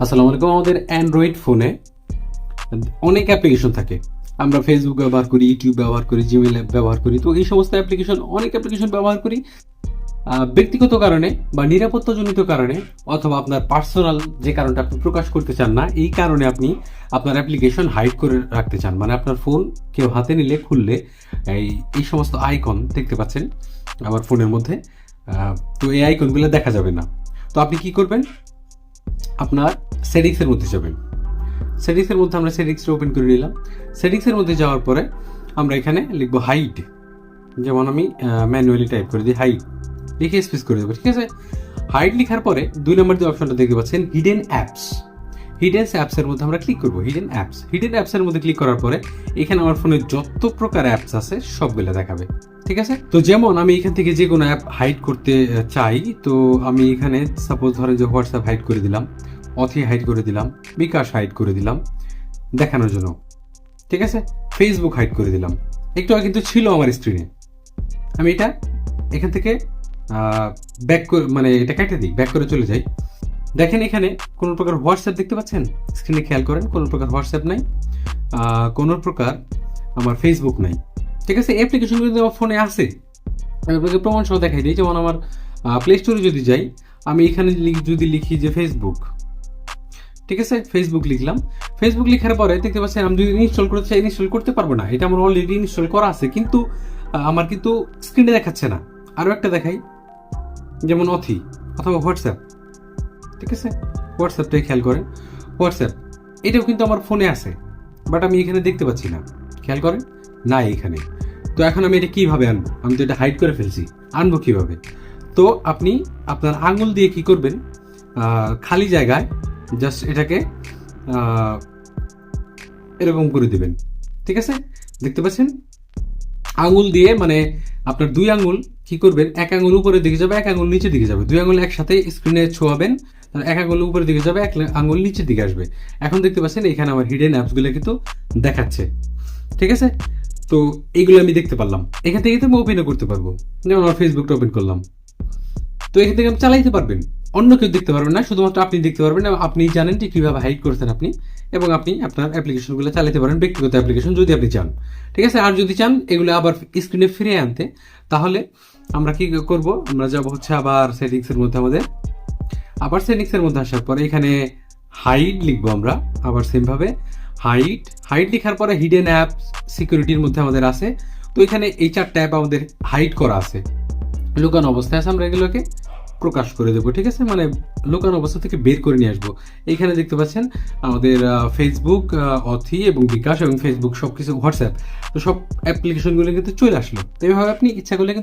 আসসালামু আলাইকুম। আমাদের অ্যান্ড্রয়েড ফোনে অনেক অ্যাপ্লিকেশন থাকে। আমরা ফেসবুক ব্যবহার করি, ইউটিউব ব্যবহার করি, জিমেল অ্যাপ ব্যবহার করি। তো এই সমস্ত অনেক অ্যাপ্লিকেশন ব্যবহার করি ব্যক্তিগত কারণে বা নিরাপত্তাজনিত কারণে, অথবা আপনার পার্সোনাল যে কারণটা আপনি প্রকাশ করতে চান না, এই কারণে আপনি আপনার অ্যাপ্লিকেশন হাইড করে রাখতে চান। মানে আপনার ফোন কেউ হাতে নিলে, খুললে এই সমস্ত আইকন দেখতে পাচ্ছেন আমার ফোনের মধ্যে। তো এই আইকনগুলো দেখা যাবে না। তো আপনি কি করবেন? আপনার সেটিংসের মধ্যে যাবেন। সেটিংসের মধ্যে আমরা সেটিংসটা ওপেন করে নিলাম। সেটিংসের মধ্যে যাওয়ার পরে আমরা এখানে লিখবো হাইড। যেমন আমি ম্যানুয়ালি টাইপ করে দিই হাইড, লিখে স্পেস করে দেবো। ঠিক আছে, হাইড লেখার পরে 2 নম্বর যে অপশনটা দেখতে পাচ্ছেন হিডেন অ্যাপস। হিডেন অ্যাপসের মধ্যে আমরা ক্লিক করবো। হিডেন অ্যাপসের মধ্যে ক্লিক করার পরে এখানে আমার ফোনে যত প্রকার অ্যাপস আছে সবগুলো দেখাবে। ঠিক আছে, তো যেমন আমি এখান থেকে যে কোনো অ্যাপ হাইড করতে চাই, তো আমি এখানে সাপোজ ধরেন যে হোয়াটসঅ্যাপ হাইড করে দিলাম, অথি হাইড করে দিলাম, বিকাশ হাইড করে দিলাম দেখানোর জন্য। ঠিক আছে, ফেসবুক হাইড করে দিলাম। একটু আগে কিন্তু ছিল আমার স্ক্রিনে। আমি এটা এখান থেকে ব্যাক করে, মানে এটা কেটে দিই, ব্যাক করে চলে যাই। দেখেন এখানে কোনো প্রকার হোয়াটসঅ্যাপ দেখতে পাচ্ছেন স্ক্রিনে, খেয়াল করেন কোনো প্রকার হোয়াটসঅ্যাপ নাই, কোনো প্রকার আমার ফেসবুক নাই। ঠিক আছে, অ্যাপ্লিকেশনগুলো কিন্তু আমার ফোনে আছে। আমি আপনাকে প্রমাণ সহ দেখাই দিই। যেমন আমার প্লে স্টোরে যদি যাই, আমি এখানে যদি লিখি যে ফেসবুক, ঠিক আছে, ফেসবুক লিখলাম। ফেসবুক লেখার পরে দেখতে পাচ্ছেন আমি যদি ইনস্টল করতে চাই, ইনস্টল করতে পারবো না। এটা আমার অলরেডি ইনস্টল করা আছে, কিন্তু আমার কিন্তু স্ক্রিনে দেখাচ্ছে না। আরও একটা দেখাই, যেমন অথি অথবা হোয়াটসঅ্যাপ। ঠিক আছে, হোয়াটসঅ্যাপটাই খেয়াল করেন। হোয়াটসঅ্যাপ এটাও কিন্তু আমার ফোনে আছে, বাট আমি এখানে দেখতে পাচ্ছি না। খেয়াল করেন, না এখানে। তো এখন আমি এটা কিভাবে আনবো? আমি তো এটা হাইড করে ফেলছি, আনবো কিভাবে? তো আপনি আপনার আঙুল দিয়ে কি করবেন, খালি জায়গায় জাস্ট এটাকে এরকম করে দিবেন। ঠিক আছে, দেখতে পাচ্ছেন আঙুল দিয়ে, মানে আপনার 2 আঙুল কি করবেন, এক আঙুল উপরের দিকে যাবে, এক আঙুল নিচের দিকে যাবে। 2 আঙুল একসাথে স্ক্রিনে ছোঁয়াবেন, এক আঙুল উপরের দিকে যাবে, এক আঙুল নিচের দিকে আসবে। এখন দেখতে পাচ্ছেন এখানে আমার হিডেন অ্যাপসগুলো কিন্তু দেখাচ্ছে। ঠিক আছে, তো এইগুলো আমি দেখতে পারলাম। এখান থেকে তো আমি ওপেনও করতে পারবো। যেমন আমার ফেসবুকটা ওপেন করলাম, তো এখান থেকে আপনি চালাইতে পারবেন। অন্য কেউ দেখতে পারবেন না, শুধুমাত্র আপনি দেখতে পারবেন। আপনি জানেন যে কীভাবে হাইড করছেন আপনি, এবং আপনি আপনার অ্যাপ্লিকেশনগুলো চালাতে পারেন, ব্যক্তিগত অ্যাপ্লিকেশন যদি আপনি চান। ঠিক আছে, আর যদি চান এগুলো আবার স্ক্রিনে ফিরে আনতে, তাহলে আমরা কি করব, আমরা যাব হচ্ছে আবার সেটিংসের মধ্যে। আবার সেটিংসের মধ্যে আসার পরে এখানে হাইড লিখবো আমরা, আবার সেমভাবে হাইড লেখার পরে হিডেন অ্যাপ সিকিউরিটির মধ্যে আমাদের আছে। তো এখানে এই 4টা অ্যাপ আমাদের হাইড করা আছে, লুকানো অবস্থায় আছে। আমরা এগুলোকে প্রকাশ করে দেবো। ঠিক আছে, মানে লুকানো অবস্থা থেকে বের করে নিয়ে আসবো। এইখানে দেখতে পাচ্ছেন আমাদের ফেসবুক, অথি এবং বিকাশ এবং ফেসবুক সবকিছু, হোয়াটসঅ্যাপ, তো সব অ্যাপ্লিকেশনগুলো কিন্তু চলে আসলো। তো এইভাবে আপনি ইচ্ছা করলে